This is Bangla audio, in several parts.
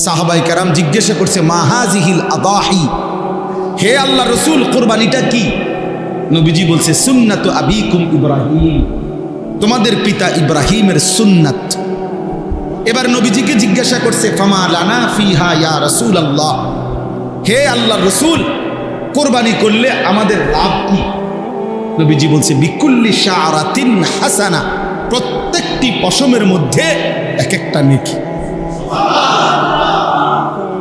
সাহাবায়ে কেরাম জিজ্ঞাসা করছে মা হাযিহিল আদাহি, হে আল্লাহ রসুল কোরবানিটা কি? নবীজি বলছে সুন্নাতু আবিকুম ইব্রাহিম, তোমাদের পিতা ইব্রাহিমের সুন্নাত। এবার নবীজিকে জিজ্ঞাসা করছে ফামা লানা ফিহা ইয়া রাসূলুল্লাহ, হে আল্লাহ রসুল কোরবানি করলে আমাদের লাভ কি? নবীজি বলছে বিকুল্লি শাআরাতিন হাসানা, প্রত্যেকটি পশমের মধ্যে এক একটা নেকি।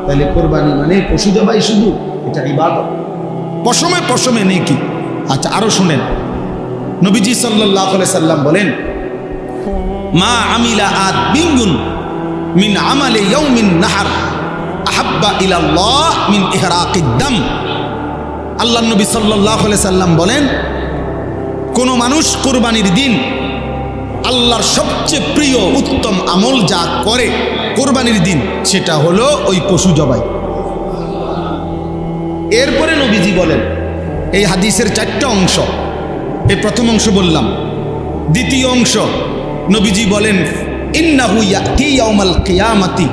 তাহলে কোরবানি মানে পশু জবাই শুধু, এটা ইবাদত, পশমে পশমে নেকি। আচ্ছা আরো শুনেন, নবীজি সাল্লাল্লাহু আলাইহি সাল্লাম বলেন মা আমিলা আদমিন মিন আমালি ইয়াউমিন নাহর আহাব্বা ইলাল্লাহ মিন ইহরাকিদ দাম। আল্লাহর নবী সাল্লাল্লাহু আলাইহি সাল্লাম বলেন কোন মানুষ কোরবানির দিন আল্লাহর সবচেয়ে প্রিয় উত্তম আমল যা করে কোরবানির দিন, সেটা হলো ওই পশু জবাই। এরপরে নবীজি বলেন, এই হাদিসের 4টা অংশ, এই প্রথম অংশ বললাম। দ্বিতীয় অংশ নবীজি বলেন ইন্নাহু ইয়াতি ইয়াউমাল কিয়ামাতি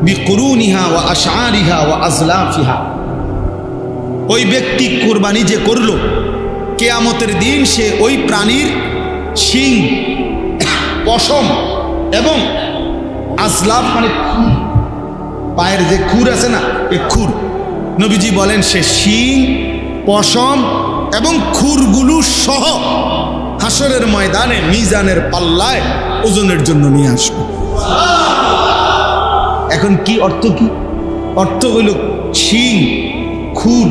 বিকুরুনিহা ওয়া আশআরিহা ওয়া আজলাফিহা, ওই ব্যক্তি কোরবানি যে করলো কিয়ামতের দিন সে ওই প্রাণীর শিং, পশম এবং আজলাফ মানে পায়ের যে খুর আছে না, এই খুর, নবীজি বলেন সে শিং, পশম এবং খুরগুলো সহ হাসরের ময়দানে মিজানের পাল্লায় ওজনের জন্য নিয়ে আসবে। এখন কি অর্থ? কি অর্থ হইল শিং, খুর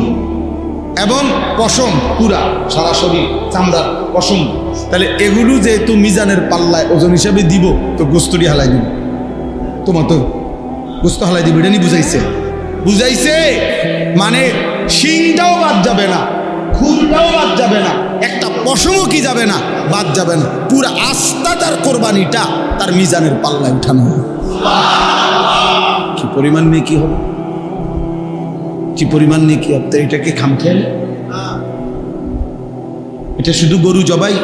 এবং পশম, পুরা সারা শরীর চামড়ার পশম। তাহলে এগুলো যেহেতু মিজানের পাল্লায় ওজন হিসাবে দিব, তো গোস্তটি হালাই দিব, তোমার তো গোস্ত হালাই দিব, এটা নি বুঝাইছে? বুঝাইছে মানে শিংটাও বাদ যাবে না, খুরটাও বাদ যাবে না, একটা পশমও কি যাবে না, বাদ যাবে না, পুরা আস্থা তার কোরবানিটা তার মিজানের পাল্লায় উঠানো হবে। কি পরিমাণ নেকি হবে, কি পরিমাণ নেকি হবে! এটাকে খামখেয়াল, এটা শুধু গরু জবাই।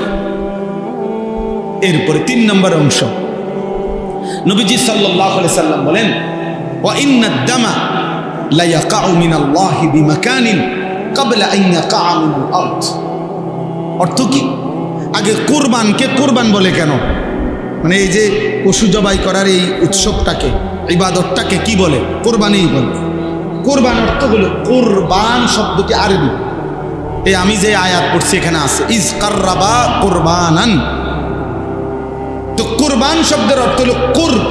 এরপরে 3 নম্বর অংশ, নবীজি সাল্লাল্লাহু আলাইহি সাল্লাম বলেন ওয়া ইন্নাদ দামা লা ইয়াকাউ মিনাল্লাহি বিমাকানিন ক্বাবলা আন ইয়াকাআ মিনাল আরদ। অর্থ কি? আগে কোরবানকে কোরবান বলে কেন? মানে এই যে পশু জবাই করার এই উৎসবটাকে, ইবাদতটাকে কি বলে? কোরবানিই বলে। কোরবান অর্থ হলো, কোরবান শব্দটি আরবি, এই আমি যে আয়াত পড়ছি এখানে আছে ইজ কাররাবা কোরবানান। তো কোরবান শব্দের অর্থ হলো কুরব,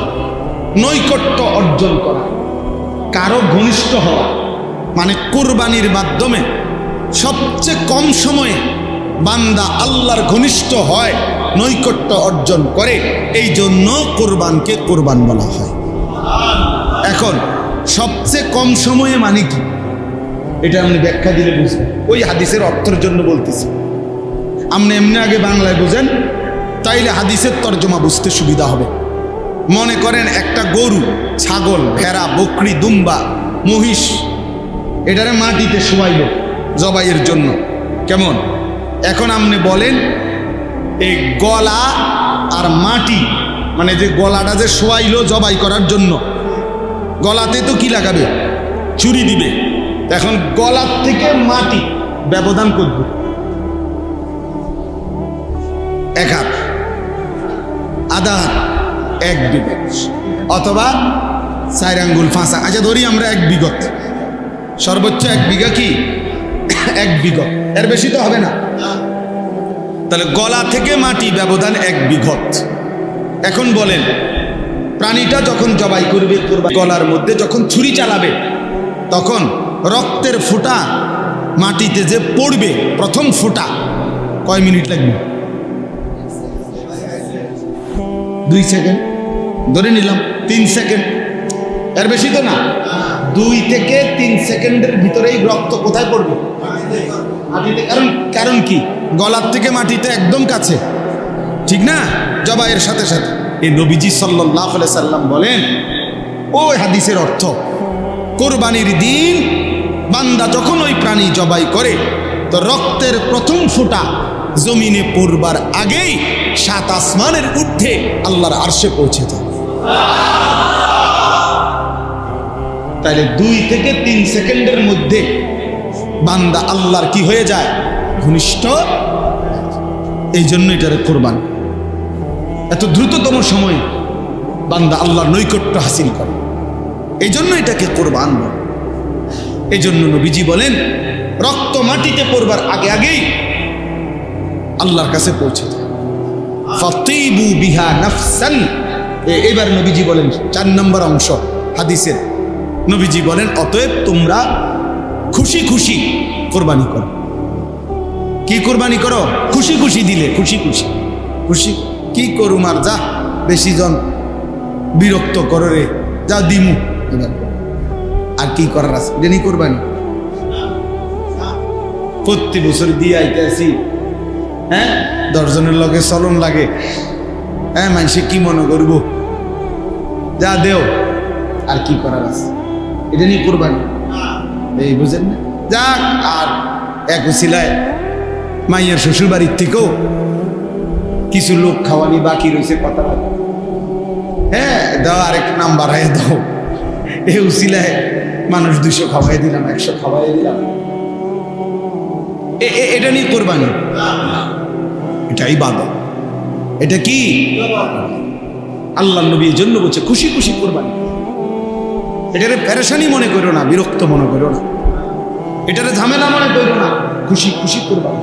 নৈকট্য অর্জন করা, কারো ঘনিষ্ঠ হওয়া। মানে কোরবানির মাধ্যমে সবচেয়ে কম সময়ে বান্দা আল্লাহর ঘনিষ্ঠ হয়, নৈকট্য অর্জন করে, এই জন্য কোরবানকে কোরবান বলা হয়। এখন সবচেয়ে কম সময়ে মানে কি, এটা আপনি ব্যাখ্যা দিলে বুঝবেন। ওই হাদিসের অর্থের জন্য বলতেছি, আপনি এমনি আগে বাংলায় বুঝেন, তাইলে হাদিসের তর্জমা বুঝতে সুবিধা হবে। মনে করেন একটা গরু, ছাগল, ভেড়া, বকরি, দুম্বা, মহিষ, এটারে মাটিতে শোয়াইল জবাইয়ের জন্য, কেমন? এখন আপনি বলেন এই গলা আর মাটি, মানে যে গলাটা যে শোয়াইল জবাই করার জন্য, গলাতে তো কি লাগাবে? ছুরি দিবে। এখন গলার থেকে মাটি ব্যবধান করবে 1 হাত, আধা হাত, 1 বিঘত, অথবা 4 আঙ্গুল 5 আঙ্গুল। আচ্ছা ধরি আমরা 1 বিঘত, সর্বোচ্চ 1 বিঘা কি 1 বিঘত, এর বেশি তো হবে না। তাহলে গলা থেকে মাটি ব্যবধান 1 বিঘত। এখন বলেন প্রাণীটা যখন জবাই করবে, গলার মধ্যে যখন ছুরি চালাবে, তখন রক্তের ফোঁটা মাটিতে যে পড়বে, প্রথম ফোঁটা, কয় মিনিট লাগবে? 2 সেকেন্ড ধরে নিলাম, 3 সেকেন্ড, এর বেশি তো না। 2 থেকে 3 সেকেন্ডের ভিতরেই রক্ত কোথায় পড়বে? মাটিতে। কারণ কি? গলার থেকে মাটিতে একদম কাছে, ঠিক না? জবাইয়ের সাথে সাথে। এই নবীজি সাল্লাল্লাহু আলাইহি সাল্লাম বলেন, ওই হাদিসের অর্থ, কোরবানির দিন বান্দা যখন ওই প্রাণী জবাই করে, তো রক্তের প্রথম ফোঁটা জমিনে পড়বার আগেই 7 আসমানের ঊর্ধ্বে আল্লাহর আরশে পৌঁছে যায়। তাহলে 2 থেকে 3 সেকেন্ডের মধ্যে বান্দা আল্লাহর কি হয়ে যায়? ঘনিষ্ঠ। এই জন্য এটারে কোরবান। এত দ্রুততম সময় বান্দা আল্লাহর নৈকট্য হাসিল করে, এই জন্য এটাকে কোরবান বলে। এই জন্য নবীজি বলেন রক্ত মাটিতে পড়বার আগে আগেই আল্লাহর কাছে পৌঁছে যায়। ফাতিবু বিহা নাফসান। এবার নবীজি বলেন 4 নম্বর অংশ হাদিসের, নবীজি বলেন অতএব তোমরা খুশি খুশি কোরবানি করো। কি কোরবানি করো? খুশি খুশি দিলে, খুশি খুশি। খুশি কি করুম আর, যা বেশি জন বিরক্ত করো রে, যা দিমু, আর কি করার আছে, জানি কোরবানি। প্রতি বছর দিয়ে আইতেছি, হ্যাঁ 10 জনের লগে চলন লাগে, হ্যাঁ মানুষে কি মনে করব, যা দেও, আর কি করার আছে, এটা নিয়ে কোরবানি। এই বুঝেন না? যাক, আর এক উছিলায় মাইয়ের শ্বশুর বাড়ির থেকেও কিছু লোক খাওয়ানি বাকি রয়েছে, কথা বলে, হ্যাঁ দাও আরেক নাম বাড়াই দাও, এই উছিলায় মানুষ 200 খাওয়াই দিলাম, 100 খাওয়াই দিলাম, এটা নিয়ে কোরবানি? এটা ইবাদত। এটা কি? আল্লাহ নবী এর জন্য বলছে খুশি খুশি কোরবানি। এটারে পেরেশানি মনে করো না, বিরক্ত মনে করো না, এটারে ঝামেলা মনে করো না, খুশি খুশি কোরবানি।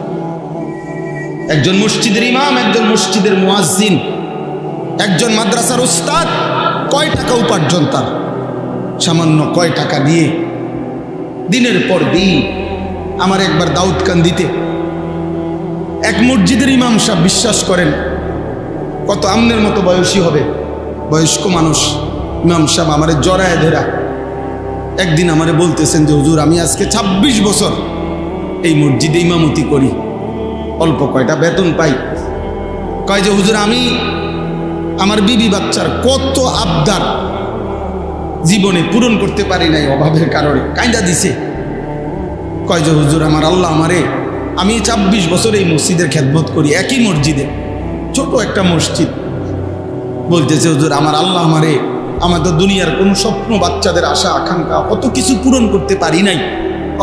একজন মসজিদের ইমাম, একজন মসজিদের মুয়াজ্জিন, একজন মাদ্রাসার উস্তাদ, কয় টাকা উপার্জন তার, সামান্য কয় টাকা দিয়ে দিনের পর দিন। আমার একবার দাউদকান্দিতে এক মসজিদের ইমাম সাহেব, বিশ্বাস করেন কত আমনের মতো বয়সী হবে, বয়স্ক মানুষ, ইমাম সাহেব আমারে জড়ায় ধরা একদিন আমারে বলতেছেন যে হুজুর আমি আজকে 26 বছর এই মসজিদে ইমামতি করি, অল্প কয়টা বেতন পাই। কয় যে হুজুর আমি আমার বিবি বাচ্চার কত আবদার জীবনে পূরণ করতে পারি নাই অভাবের কারণে, কাইন্দা দিছে। কয় যে হুজুর আমার আল্লাহ আমারে, আমি 26 বছর এই মসজিদের খেদমত করি, একই মসজিদে, ছোট একটা মসজিদ, বলতেছে হুজুর আমার আল্লাহ আমারে, আমার তো দুনিয়ার কোনো স্বপ্ন, বাচ্চাদের আশা আকাঙ্ক্ষা কত কিছু পূরণ করতে পারি নাই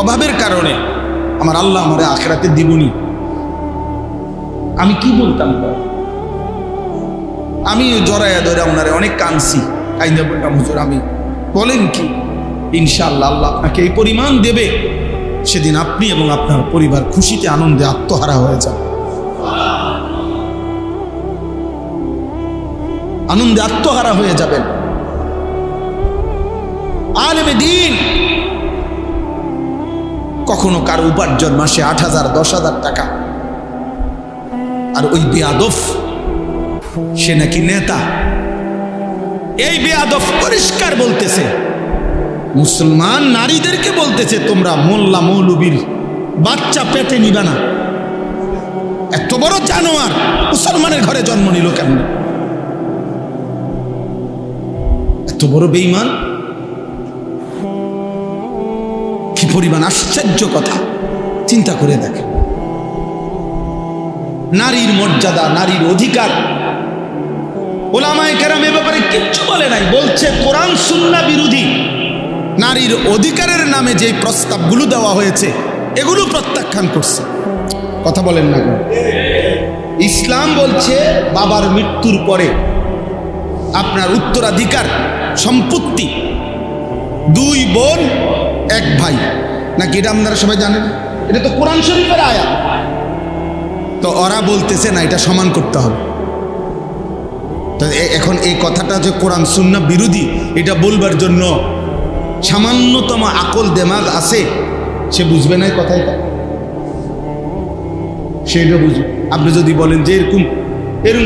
অভাবের কারণে, আমার আল্লাহ আমারে আখিরাতে দিবনি। আমি কি বলতাম? আমি জড়াইয়া ধরে ওনারে অনেক কাঁদছি, কাইন্দা বললাম হুজুর আমি, বলেন কি, ইনশাআল্লাহ আল্লাহ আপনাকে এই পরিমাণ দেবে, সেদিন আপনি এবং আপনার পরিবার খুশিতে আনন্দে আত্মহারা হয়ে যান, আনন্দে আত্মহারা হয়ে যাবেন। আলেমে দ্বীন কখনো কার উপার্জন মাসে 8,000 10,000 টাকা, আর ওই বেয়াদব সে নাকি নেতা। এই বেয়াদব পরিষ্কার বলতেছে, মুসলমান নারীদেরকে বলতেছে তোমরা মোল্লা মৌলবীর বাচ্চা পেটে নিবা না। এত বড় জানোয়ার মুসলমানের ঘরে জন্ম নিল কেমন? এত বড় বেঈমান, কি পরিমাণ আশ্চর্য কথা, চিন্তা করে দেখেন। নারীর মর্যাদা, নারীর অধিকার, ওলামায়ে কেরাম এ ব্যাপারে কিচ্ছু বলে নাই, বলছে কোরআন সুন্নাহ বিরোধী নারীর অধিকারের নামে যে প্রস্তাবগুলো দেওয়া হয়েছে এগুলো প্রত্যাখ্যান করছে। কথা বলেন না? ইসলাম বলছে বাবার মৃত্যুর পরে আপনার উত্তরাধিকার সম্পত্তি 2 বোন 1 ভাই, নাকি এটা আপনারা সবাই জানেন? এটা তো কোরআন শরীফের আয়াত। তো ওরা বলতেছে না, এটা সমান করতে হবে। তো এখন এই কথাটা যে কোরআন সুন্নাহ বিরোধী, এটা বলবার জন্য সামান্যতম আকল দেমাগ আছে, সে বুঝবে না কথাটা, সেটা বুঝবে। আপনি যদি বলেন যে এরকম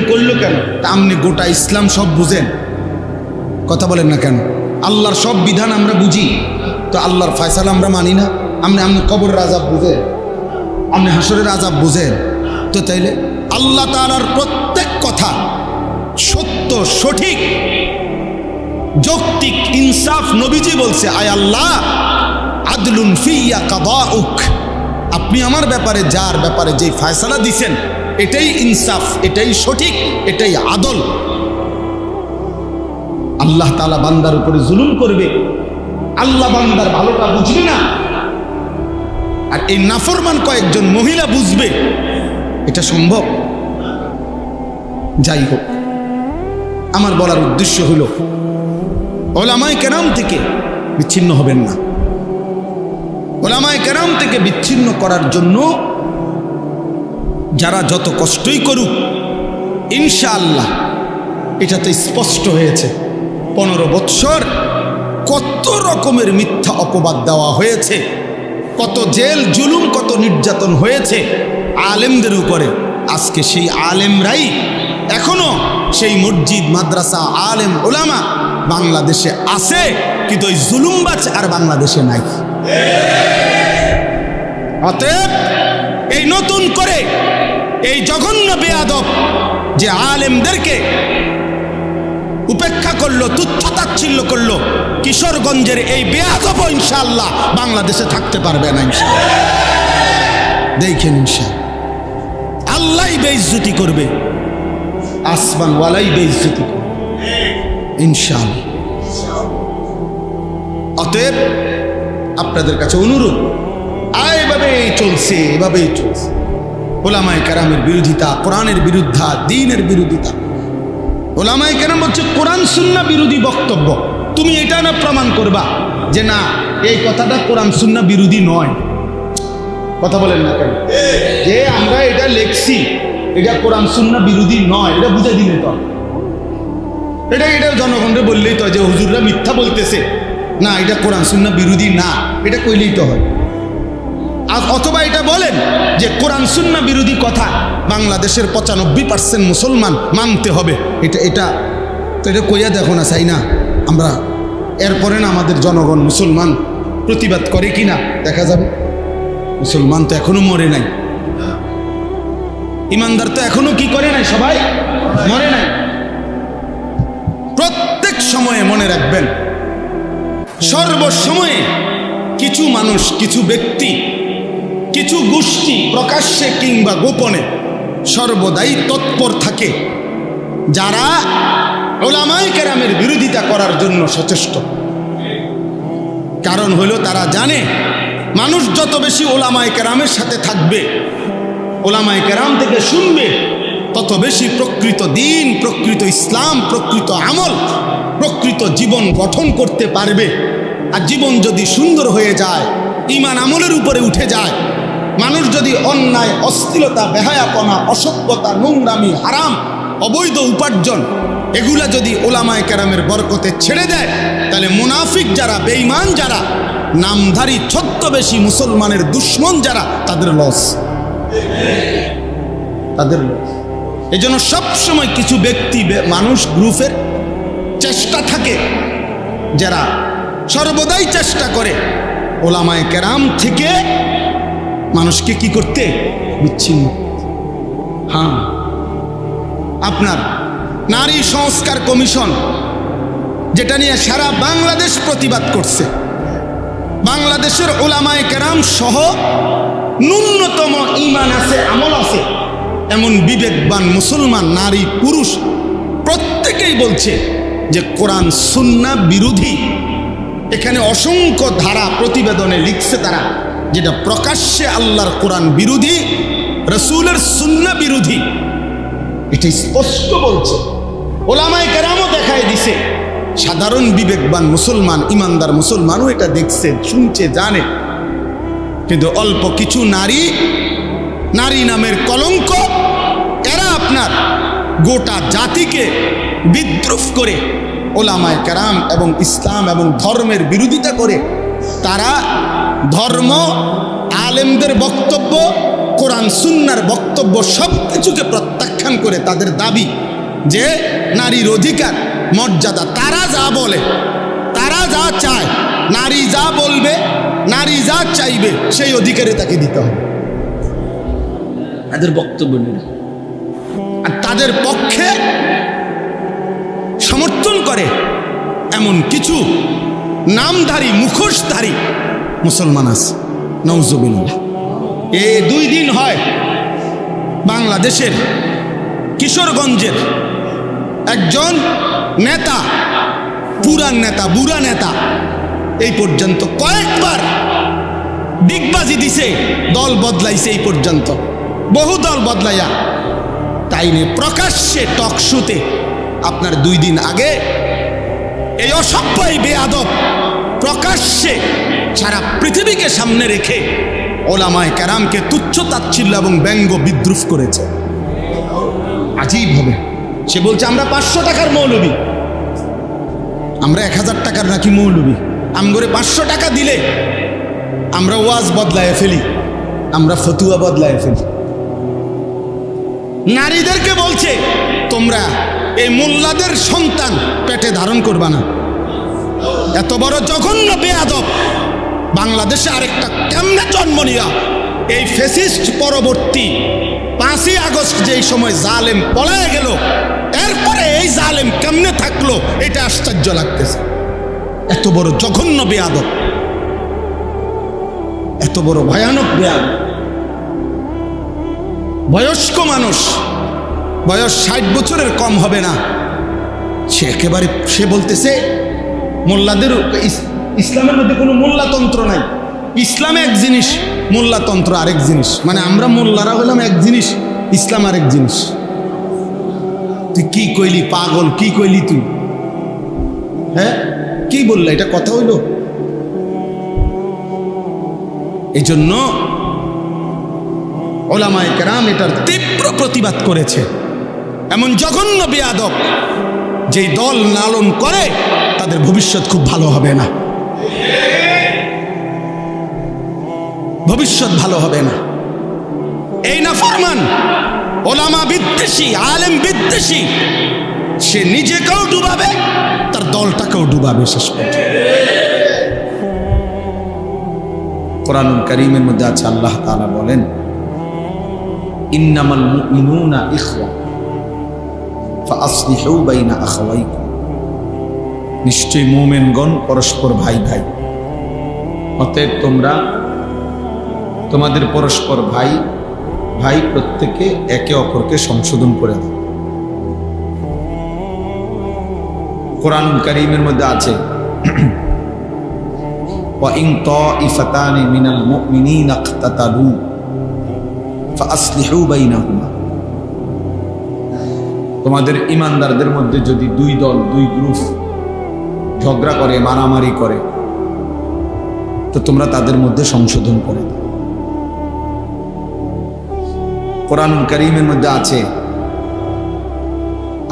করলো কেন, তা আপনি গোটা ইসলাম সব বুঝেন, কথা বলেন না কেন? আল্লাহর সব বিধান আমরা বুঝি, তো আল্লাহর ফয়সালা আমরা মানি না? আপনি কবরের আযাব বুঝেন, আপনি হাসরের আযাব বুঝেন, তো তাইলে আল্লাহ তাআলার প্রত্যেক কথা সত্য, সঠিক, যৌক্তিক, ইনসাফ। নবীজি বলছে আয় আল্লাহ আদলুন ফিয়া কাদাউক, আপনি আমার ব্যাপারে যার ব্যাপারে যেই ফয়সালা দিছেন এটাই ইনসাফ, এটাই সঠিক, এটাই আদল। আল্লাহ তাআলা বান্দার উপরে জুলুম করবে আল্লাহ বান্দার ভালোটা বুঝবে না, আর এই নাফরমান কয়েকজন মহিলা বুঝবে? এটা সম্ভব? যাই হোক, আমার বলার উদ্দেশ্য হলো ওলামায়ে কেরাম থেকে বিচ্ছিন্ন হবেন না। ওলামায়ে কেরাম থেকে বিচ্ছিন্ন করার জন্য যারা যত কষ্টই করুক, ইনশাআল্লাহ এটা তো স্পষ্ট হয়েছে 15 বৎসর কত রকমের মিথ্যা অপবাদ দেওয়া হয়েছে, কত জেল জুলুম, কত নির্যাতন হয়েছে আলেমদের উপরে। আজকে সেই আলেমরাই এখনো সেই মসজিদ মাদ্রাসা আলেম ওলামা বাংলাদেশে আছে, কিন্তু ওই জুলুমবাজ আর বাংলাদেশে নাই। অতএব এই নতুন করে এই জঘন্য বেয়াদব যে আলেমদেরকে উপেক্ষা করলো, তুচ্ছ-তাচ্ছিল্য করলো, কিশোরগঞ্জের এই বেয়াদব ইনশাআল্লাহ বাংলাদেশে থাকতে পারবে না ইনশাআল্লাহ। দেখেন ইনশাআল্লাহ আল্লাহই বেইজ্জতি করবে, আসমানওয়ালাই বেইজ্জতি করবে ইনশাআল্লাহ। অতএব আপনাদের কাছে অনুরোধ, এভাবেই চলছে, এভাবেই চলছে। ওলামায়ে কেরামের বিরোধিতা, কোরআনের বিরুদ্ধা, দ্বীনের বিরোধিতা। ওলামায়ে কেরাম হচ্ছে কোরআন সুন্নাহ বিরোধী বক্তব্য। তুমি এটা না প্রমাণ করবা যে না এই কথাটা কোরআন সুন্নাহ বিরোধী নয়। কথা বলেন না কেন? যে আমরা এটা লিখছি এটা কোরআন সুন্নাহ বিরোধী নয়, এটা বুঝে দিলে তো, এটা জনগণকে বললেই তো যে হুজুররা মিথ্যা বলতেছে, না এটা কোরআন সুন্নাহ বিরোধী না, এটা কইলেই তো হয়। অথবা এটা বলেন যে কোরআন সুন্নাহ বিরোধী কথা বাংলাদেশের 95% মুসলমান মানতে হবে, এটা কইয়া দেখো না, চাই না আমরা। এরপরে না আমাদের জনগণ মুসলমান প্রতিবাদ করে কিনা দেখা যাবে। মুসলমান তো এখনো মরে নাই, ইমানদার তো এখনো কি করে নাই, সবাই মরে নাই। প্রত্যেক সময়ে মনে রাখবেন, সর্বসময়ে কিছু মানুষ, কিছু ব্যক্তি, কিছু গোষ্ঠী প্রকাশ্যে কিংবা গোপনে সর্বদাই তৎপর থাকে যারা ওলামায়ে কেরামের বিরোধিতা করার জন্য সচেষ্ট। কারণ হলো তারা জানে মানুষ যত বেশি ওলামায়ে কেরামের সাথে থাকবে, ওলামায়ে কেরাম থেকে শুনবে, তত বেশি প্রকৃত দ্বীন, প্রকৃত ইসলাম, প্রকৃত আমল, প্রকৃত জীবন গঠন করতে পারবে। আর জীবন যদি সুন্দর হয়ে যায়, ঈমান আমলের উপরে উঠে যায়, মানুষ যদি অন্যায়, অশ্লীলতা, বেহায়াপনা, অসভ্যতা, নোংরামি, হারাম, অবৈধ উপার্জন এগুলা যদি ওলামায়ে কেরামের বরকতে ছেড়ে দেয়, তাহলে মুনাফিক যারা, বেঈমান যারা, নামধারী ছদ্মবেশী মুসলমানের দুশ্মন যারা, তাদের লস, তাদের লস। এই জন্য সবসময় কিছু ব্যক্তি, মানুষ, গ্রুপের চেষ্টা থাকে যারা সর্বদাই চেষ্টা করে ওলামায়ে কেরাম থেকে মানুষকে কি করতে, বিচ্ছিন্ন। হ্যাঁ, আপনার নারী সংস্কার কমিশন যেটা নিয়ে সারা বাংলাদেশ প্রতিবাদ করছে, বাংলাদেশের ওলামায়ে কেরাম সহ ন্যূনতম ঈমান আছে, আমল আছে এমন বিবেকবান মুসলমান নারী পুরুষ প্রত্যেকেই বলছে যে কোরআন সুন্নাহ বিরোধী। এখানে অসংখ্য ধারা প্রতিবেদনে লিখছে তারা, যেটা প্রকাশ্যে আল্লাহর কোরআন বিরোধী, রাসূলের সুন্নাহ বিরোধী, এটা স্পষ্ট বলছে। ওলামায়ে কেরামও দেখায় দিছে, সাধারণ বিবেকবান মুসলমান, ইমানদার মুসলমানও এটা দেখছে, শুনছে, জানে। কিন্তু অল্প কিছু নারী, নারী নামের কলঙ্ক, এরা আপনার গোটা জাতিকে বিদ্রুপ করে ওলামায়ে কেরাম এবং ইসলাম এবং ধর্মের বিরোধিতা করে তারা ধর্ম, আলেমদের বক্তব্য, কোরআন সুন্নাহর বক্তব্য সব কিছুকে প্রত্যাখ্যান করে তাদের দাবি যে নারীর অধিকার, মর্যাদা, তারা যা বলে, তারা যা চায়, নারী যা বলবে, নারী যা চাইবে সেই অধিকারে তাকে দিতে হবে, তাদের বক্তব্য নেই। আর তাদের পক্ষে সমর্থন করে এমন কিছু নামধারী, মুখোশধারী মুসলমান আছে, নাউজুবিল্লাহ। এই 2 দিন হয় বাংলাদেশের কিশোরগঞ্জের একজন নেতা, পুরান নেতা, বুড়া নেতা, এই পর্যন্ত কয়েকবার ডিগবাজি দিছে, দল বদলাইছে, এই পর্যন্ত বহু দল বদলাইয়া তাইনে প্রকাশ্যে টকশুতে আপনার 2 দিন আগে এই অসভ্য বেয়াদব প্রকাশ্যে সারা পৃথিবীকে সামনে রেখে ওলামায়ে কেরামকে তুচ্ছ তাচ্ছিল্য এবং ব্যঙ্গ বিদ্রুপ করেছে। আজীব হবে, সে বলছে আমরা 500 টাকার মৌলবী, আমরা 1000 টাকার নাকি মৌলবী, আমগরে 500 টাকা দিলে আমরা ওয়াজ বদলায় ফেলি, আমরা ফতুয়া বদলায় ফেলি। নারীদেরকে বলছে তোমরা এই মোল্লাদের সন্তান পেটে ধারণ করবা না। এত বড় জঘন্য বেয়াদব বাংলাদেশে আরেকটা কেমনে জন্ম নিয়া এই ফ্যাসিস্ট পরবর্তী 5ই আগস্ট যেই সময় জালেম পলায় গেল, এরপরে এই জালেম কেমনে থাকলো এটা আশ্চর্য লাগতেছে। এত বড় জঘন্য বেয়াদব, এত বড় ভয়ানক বেয়াদব। বয়স্ক মানুষ, বয়স 60 বছরের কম হবে না, সে একেবারে সে বলতেছে মোল্লাদের ইসলামের মধ্যে কোনো মোল্লাতন্ত্র নাই, ইসলাম এক জিনিস, মোল্লাতন্ত্র আরেক জিনিস। মানে আমরা মোল্লারা হলাম এক জিনিস, ইসলাম আরেক জিনিস। তুই কি কইলি পাগল, কি কইলি তুই? হ্যাঁ কি বললা, এটা কথা হইল? এই জন্য ওলামায়ে কেরাম এটার তীব্র প্রতিবাদ করেছে। এমন জঘন্য বেয়াদব যেই দল লালন করে তাদের ভবিষ্যৎ খুব ভালো হবে না, ভবিষ্যৎ ভালো হবে না। এই নাফরমান ওলামা বিদ্বেষী, আলেম বিদ্বেষী, সে নিজেকেও ডুবাবে, তার দলটাকেও ডুবাবে শেষ পর্যন্ত। কোরআনুল কারীমের মধ্যে আছে আল্লাহ তাআলা বলেন ইন্নামাল মুমিনুনা ইখওয়া ফাআসলিহু বাইনা আখাওয়াইকুম, নিশ্চয়ই মুমিনগণ পরস্পর ভাই ভাই, অতএব তোমরা তোমাদের পরস্পর ভাই ভাই প্রত্যেকে একে অপরকে সংশোধন করে দাও। কোরআনুল কারীমের মধ্যে আছে ওয়া ইন তাইফাতানি মিনাল মুমিনিনা ইখতাতালু ফাআসলিহু বাইনাহুমা, তোমাদের ঈমানদারদের মধ্যে যদি 2 দল 2 গ্রুপ ঝগড়া করে, মারামারি করে, তো তোমরা তাদের মধ্যে সংশোধন করে দাও। কোরআনুল কারীমের মধ্যে আছে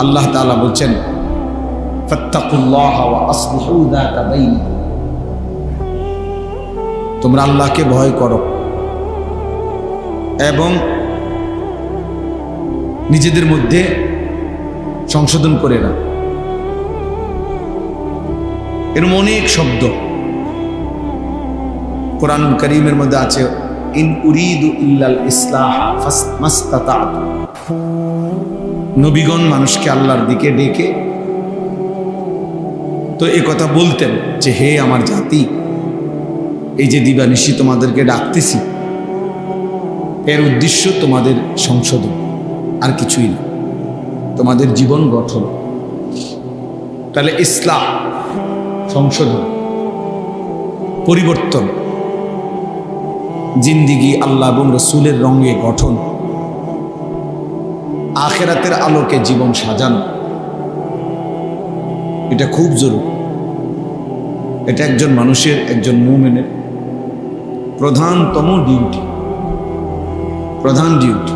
আল্লাহ তাআলা বলছেন ফাত্তাকুল্লাহা ওয়া আসলিহু যাতা বাইনিকুম, তোমরা আল্লাহকে ভয় করো এবং নিজেদের মধ্যে সংশোধন করে না। এরকম অনেক শব্দ কোরআনুল কারীমের মধ্যে আছে ইন উরিদু ইল্লাল ইসলাহ মাস্তাতা'তু, নবীগণ মানুষকে আল্লাহর দিকে ডেকে তো এই কথা বলতেন যে হে আমার জাতি, এই যে দিবানিশি তোমাদেরকে ডাকতেছি, এর উদ্দেশ্য তোমাদের সংশোধন, আর কিছুই না, তোমাদের জীবন গঠন। তাহলে ইসলাম সংশোধন, পরিবর্তন, জিন্দিগি আল্লাহ এবং রসুলের রঙে গঠন, আখেরাতের আলোকে জীবন সাজানো, এটা খুব জরুরি। এটা একজন মানুষের, একজন মুমিনের প্রধানতম ডিউটি, প্রধান ডিউটি,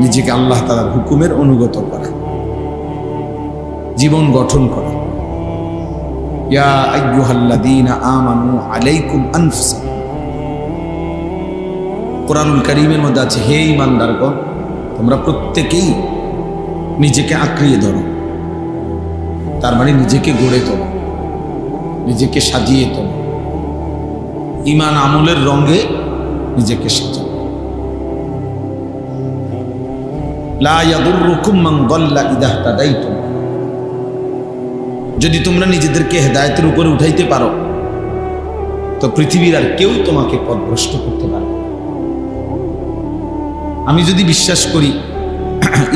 নিজেকে আল্লাহ তাআলার হুকুমের অনুগত করা, জীবন গঠন করা। ইয়া আইয়ুহাল্লাযীনা আমানু আলাইকুম আনফুসাকুম, কোরআনুল কারীমের মধ্যে আছে হে ঈমানদারগণ, তোমরা প্রত্যেকেই নিজেকে আঁকড়িয়ে ধরো, তার মানে নিজেকে গড়ে তোলো, নিজেকে সাজিয়ে তোলো, ঈমান আমলের রঙে নিজেকে সাজাও। লা ইয়াদুররুকুম মান দাল্লা ইযা ইহতাদাইতুম, যদি তোমরা নিজেদেরকে হেদায়েতের উপরে উঠাইতে পারো তো পৃথিবীর আর কেউ তোমাকে পথভ্রষ্ট করতে পারবে না। আমি যদি বিশ্বাস করি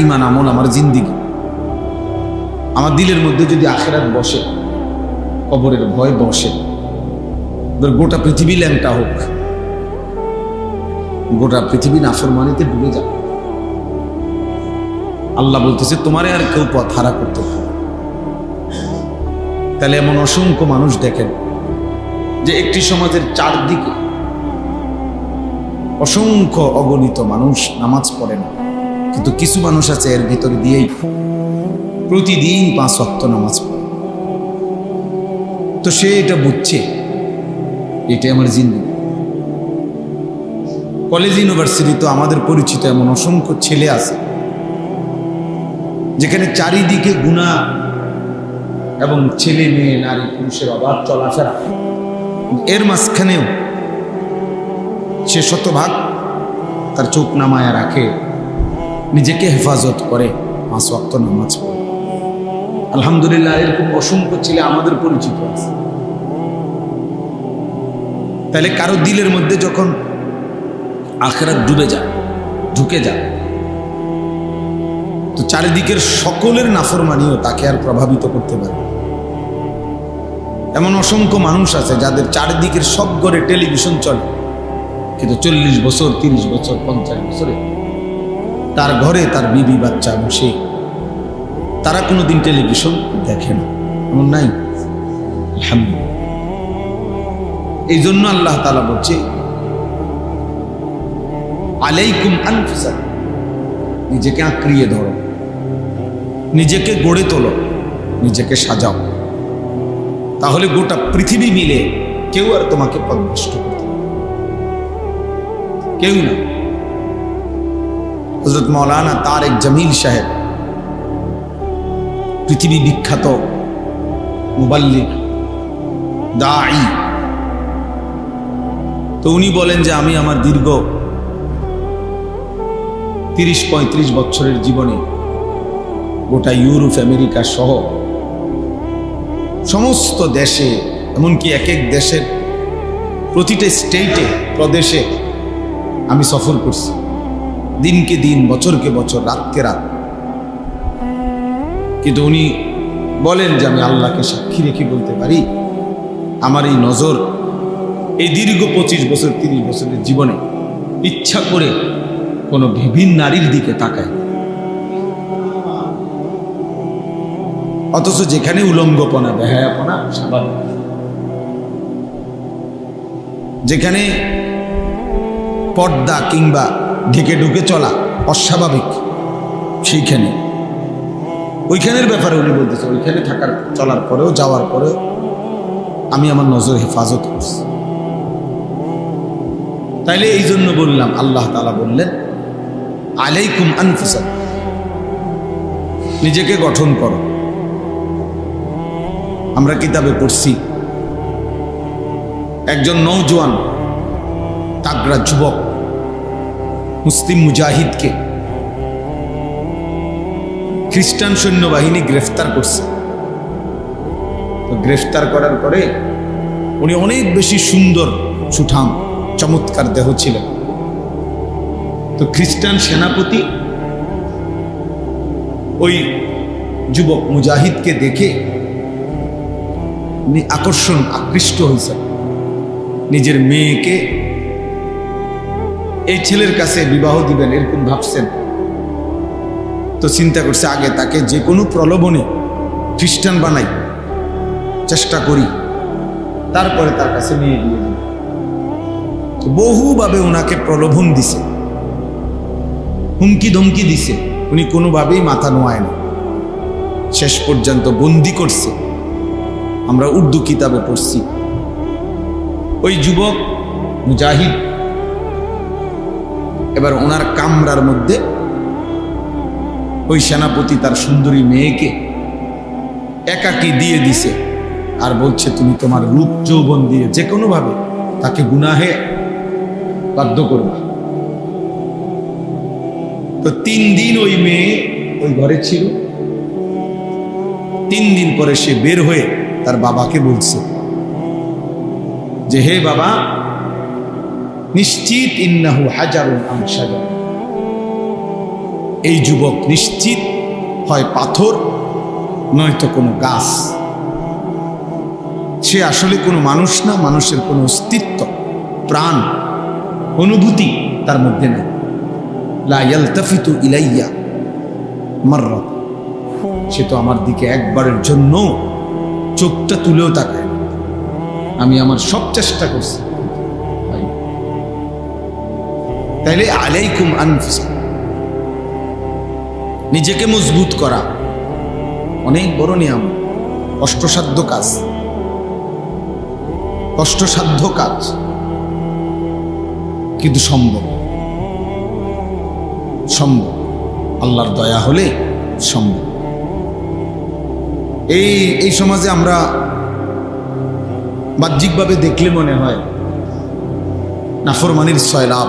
ঈমান আমল আমার জিন্দিগি, আমার দিলের মধ্যে যদি আখিরাত বসে, কবরের ভয় বসে, গোটা পৃথিবী ল্যাংটা হোক, গোটা পৃথিবী নাফরমানিতে ডুবে যাবে, আল্লাহ বলতেছে তোমারে আর কেউ পথ হারা করতে পারে। তাহলে এমন অসংখ্য মানুষ দেখেন যে একটি সমাজের চারদিকে অসংখ্য অগণিত মানুষ নামাজ পড়ে না, কিন্তু কিছু মানুষ আছে এর ভিতরে দিয়েই প্রতিদিন 5 ওয়াক্ত নামাজ পড়ে। তো সে এটা বুঝছে এটাই আমার জিন্দেগি। কলেজ ইউনিভার্সিটি তো আমাদের পরিচিত এমন অসংখ্য ছেলে আছে যেখানে চারিদিকে গুনাহ এবং ছেলে মেয়ে নারী পুরুষের অবাধ চলাফেরা, এর মাঝখানেও সে শতভাগ তার চোখ নামায়া রাখে, নিজেকে হেফাজত করে, 5 ওয়াক্ত নামাজ পড়ে। আলহামদুলিল্লাহ, এরকম অসংখ্য ছেলে আমাদের পরিচিত আছে। তাহলে কারো দিলের মধ্যে যখন আখিরাত ঢুকে যায়, তো চারিদিকের সকলের নাফরমানিও তাকে আর প্রভাবিত করতে পারে। এমন অসংখ্য মানুষ আছে যাদের চারিদিকের সব ঘরে টেলিভিশন চলে, কিন্তু 40 বছর 30 বছর 50 বছরে তার ঘরে তার বিবি বাচ্চা বসে, তারা কোনোদিন টেলিভিশন দেখে না, এমন নাই। আলহামদুলিল্লাহ। এই জন্য আল্লাহ তাআলা বলছে আলাইকুম আনফুসাকুম, নিজেকে আঁকড়িয়ে ধরো, নিজেকে গড়ে তোলো, নিজেকে সাজাও, তাহলে গোটা পৃথিবী মিলে কেউ আর তোমাকে পথভ্রষ্ট করতে পারবে না, কেউ না। হযরত মাওলানা তারেক জামিল সাহেব, পৃথিবী বিখ্যাত মুবাল্লিগ, দাঈ, তো উনি বলেন যে আমি আমার দীর্ঘ 30-35 বছরের জীবনে গোটা ইউরোপ আমেরিকা সহ সমস্ত দেশে, এমনকি এক এক দেশের প্রতিটা স্টেটে প্রদেশে আমি সফর করছি, দিনকে দিন, বছরকে বছর, রাতকে রাত। কিন্তু উনি বলেন যে আমি আল্লাহকে সাক্ষী রেখে বলতে পারি, আমার এই নজর এই দীর্ঘ 25 বছর 30 বছরের জীবনে ইচ্ছা করে কোনো বিভিন্ন নারীর দিকে তাকায়, অথচ যেখানে উলঙ্গপনা, বেহায়াপনা স্বাভাবিক, যেখানে পর্দা কিংবা ঢেকে ঢুকে চলা অস্বাভাবিক, সেইখানে ওইখানের ব্যাপারে উনি বলতেছে ওইখানে থাকার চলার পরেও, যাওয়ার পরেও আমি আমার নজর হেফাজত করছি। তাইলে এই জন্য বললাম, আল্লাহ তাআলা বললেন আলাইকুম আনফুসাকুম, নিজেকে গঠন করো। আমরা কিতাবে পড়ছি একজন নওজোয়ান তাগড়া যুবক মুসলিম মুজাহিদকে খ্রিস্টান সৈন্যবাহিনী গ্রেফতার করছে। তো গ্রেফতার করার পরে উনি অনেক বেশি সুন্দর, সুঠাম, চমৎকার দেহ ছিলেন। তো খ্রিস্টান সেনাপতি ওই যুবক মুজাহিদকে দেখে উনি আকৃষ্ট হয়েছেন, নিজের মেয়েকে এই ছেলের কাছে বিবাহ দিবেন এরকম ভাবছেন। তো চিন্তা করছে আগে তাকে যে কোনো প্রলোভনে খ্রিস্টান বানাই, চেষ্টা করি, তারপরে তার কাছে মেয়ে দিয়ে দিই। তো বহুভাবে ওনাকে প্রলোভন দিছে, হুমকি ধমকি দিছে, উনি কোনোভাবেই মাথা নোয়ায় না, শেষ পর্যন্ত বন্দি করছে। আমরা উর্দু কিতাবে পড়ছি ওই যুবক মুজাহিদ এবার ওনার কামরার মধ্যে ওই সেনাপতি তার সুন্দরী মেয়েকে একাকী দিয়ে দিছে, আর বলছে তুমি তোমার রূপ যৌবন দিয়ে যে কোনো ভাবে তাকে গুনাহে বাধ্য করবে। তো 3 দিন ওই মেয়ে ওই ঘরে ছিল। 3 দিন পরে সে বের হয়ে তার বাবাকে বলছে যে হে বাবা, নিশ্চিত ইন্নাহু হাজারুন আম শাজার, এই যুবক নিশ্চিত হয় পাথর নয়তো কোনো গাছ। সে আসলে কোনো মানুষ না, মানুষের কোনো অস্তিত্ব, প্রাণ, অনুভূতি তার মধ্যে নেই। লা ইয়ালতাফিতু ইলাইয়া মাররাত, সে তো আমার দিকে একবারের জন্য চোখটা তুলেও তাকায়। আমি আমার সব চেষ্টা করছি। তাইলে আলাইকুম আনফুসাকুম, নিজেকে মজবুত করা অনেক বড় নিয়ম, কষ্টসাধ্য কাজ, কষ্টসাধ্য কাজ, কিন্তু সম্ভব। সম্ভব, আল্লাহর দয়া হলে সম্ভব। এই সমাজে আমরা বাহ্যিকভাবে দেখলে মনে হয় নাফরমানির সয়লাভ,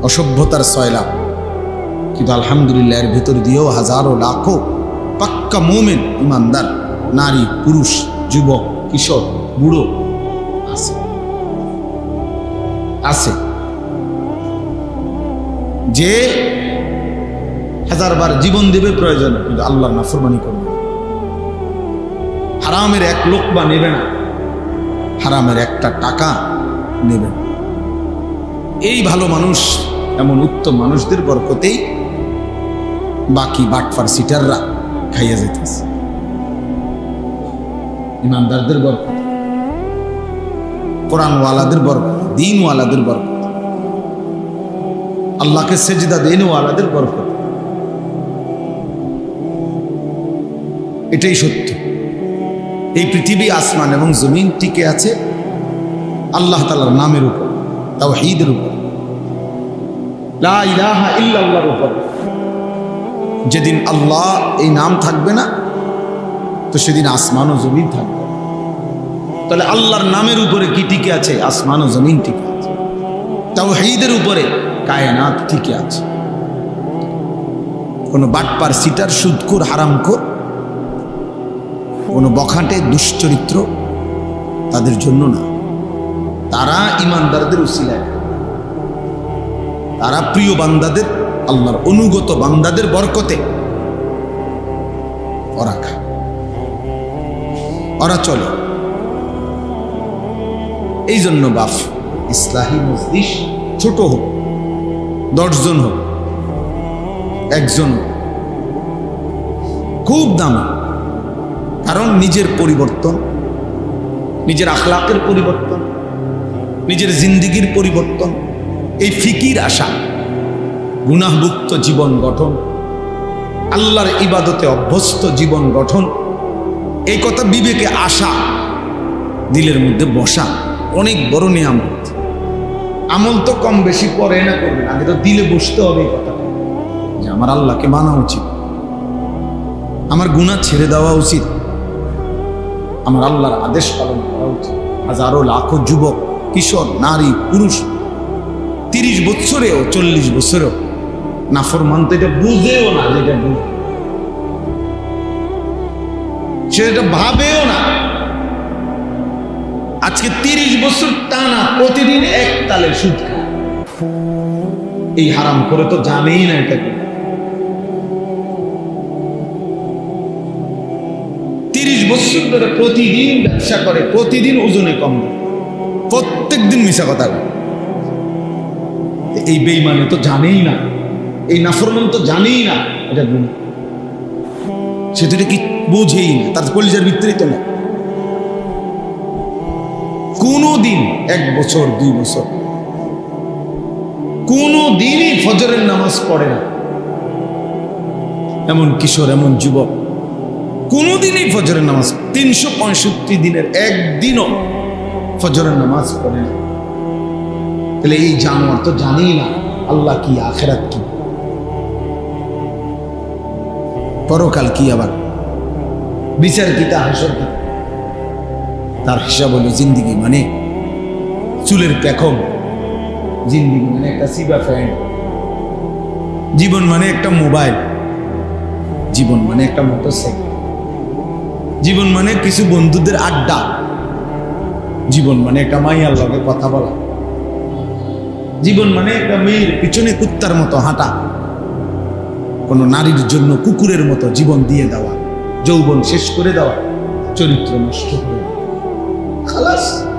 অসভ্যতার সয়লাভ, কিন্তু আলহামদুলিল্লাহ এর ভেতর দিয়েও হাজারো লাখো পাক্কা মুমিন ইমানদার নারী, পুরুষ, যুবক, কিশোর, বুড়ো আছে আছে যে হাজারবার জীবন দেবে প্রয়োজন, কিন্তু আল্লাহর নাফরমানি করবে, হারামের এক লোকমা নেবে না, হারামের একটা টাকা নেবে না। এই ভালো মানুষ, এমন উত্তম মানুষদের বরকতেই বাকি বাটফার সিটাররা খাইয়া যেতেছে। ইমানদারদের বরকত, কোরআনওয়ালাদের বরকত, দ্বীনওয়ালাদের বরকত, আল্লাহকে সেজদা দেনওয়ালাদের বরকত। এটাই সত্য। এই পৃথিবী, আসমান এবং জমিন টিকে আছে আল্লাহ তাআলার নামের উপর, তাওহীদের উপর, লা ইলাহা ইল্লাল্লাহর উপর। যেদিন আল্লাহ এই নাম থাকবে না, তো সেদিন আসমান ও জমিন থাকবে। তাহলে আল্লাহর নামের উপরে কি টিকে আছে? আসমান ও জমিন টিকে আছে। তাওহীদের উপরে কায়নাত টিকে আছে। কোনো বাটপার, সিটার, সুদখোর, হারামখোর, কোনো বখাটে, দুশ্চরিত্র তাদের জন্য না। তারা ইমানদারদের উসিলায়, তারা প্রিয় বান্দাদের, আল্লাহর অনুগত বান্দাদের বরকতে ওরা খায়, ওরা চলে। এই জন্য বাফ, ইসলাহী মজলিস ছোট হোক, 10 জন হোক, 1 জন হোক, খুব দামি। কারণ নিজের পরিবর্তন, নিজের আখলাকের পরিবর্তন, নিজের জিন্দিগির পরিবর্তন, এই ফিকির আসা, গুনাহমুক্ত জীবন গঠন, আল্লাহর ইবাদতে অভ্যস্ত জীবন গঠন, এই কথা বিবেকে আসা, দিলের মধ্যে বসা অনেক বড় নিয়ামত। আমল তো কম বেশি পরে না করবেন, আগে তো দিলে বসতে হবে এই কথা যে আমার আল্লাহকে মানা উচিত, আমার গুনাহ ছেড়ে দেওয়া উচিত, আমার আল্লাহর আদেশ পালন করা উচিত। হাজারো লাখো যুবক, কিশোর, নারী, পুরুষ 30 বছরেও 40 বছরেও নাফরমান তো এটা বুঝেও না, যেটা বুঝে সেটা ভাবেও না। আজকে 30 বছর টানা প্রতিদিন এক তালে সুদ খায়, এই হারাম করে তো জানেই না এটাকে। 30 বছর ধরে প্রতিদিন ব্যবসা করে, প্রতিদিন ওজনে কম দেয়, প্রত্যেক দিন মিশা কথা বলে। এই বেঈমানে তো জানেই না, এই নাফরমান তো জানেই না এটা গুনাহ, সে তো এটা কি বোঝেই না, তার কলিজার ভিতরেই তো না। কোনদিন 1 বছর 2 বছর কোনদিনই ফজরের নামাজ পড়ে না এমন কিশোর, এমন যুবক কোনদিনই ফজরের নামাজ, 365 দিনের একদিনও ফজরের নামাজ পড়ে না। তাহলে এই জানোয়ার তো জানেই না আল্লাহ কি, আখিরাত কি, পরকাল কি, আবার বিচার কি, তা হাসর কি। তার হিসাব হলো জিন্দিগি মানে চুলের পেখম, জিন্দিগি মানে একটা সিবা ফ্যান, জীবন মানে একটা মোবাইল, জীবন মানে একটা মোটরসাইকেল, জীবন মানে কিছু বন্ধুদের আড্ডা, জীবন মানে একটা মাইয়ার লগে কথা বলা, জীবন মানে একটা মেয়ের পিছনে কুত্তার মতো হাঁটা, কোনো নারীর জন্য কুকুরের মতো জীবন দিয়ে দেওয়া, যৌবন শেষ করে দেওয়া, চরিত্র নষ্ট করে দেওয়া। খালাস।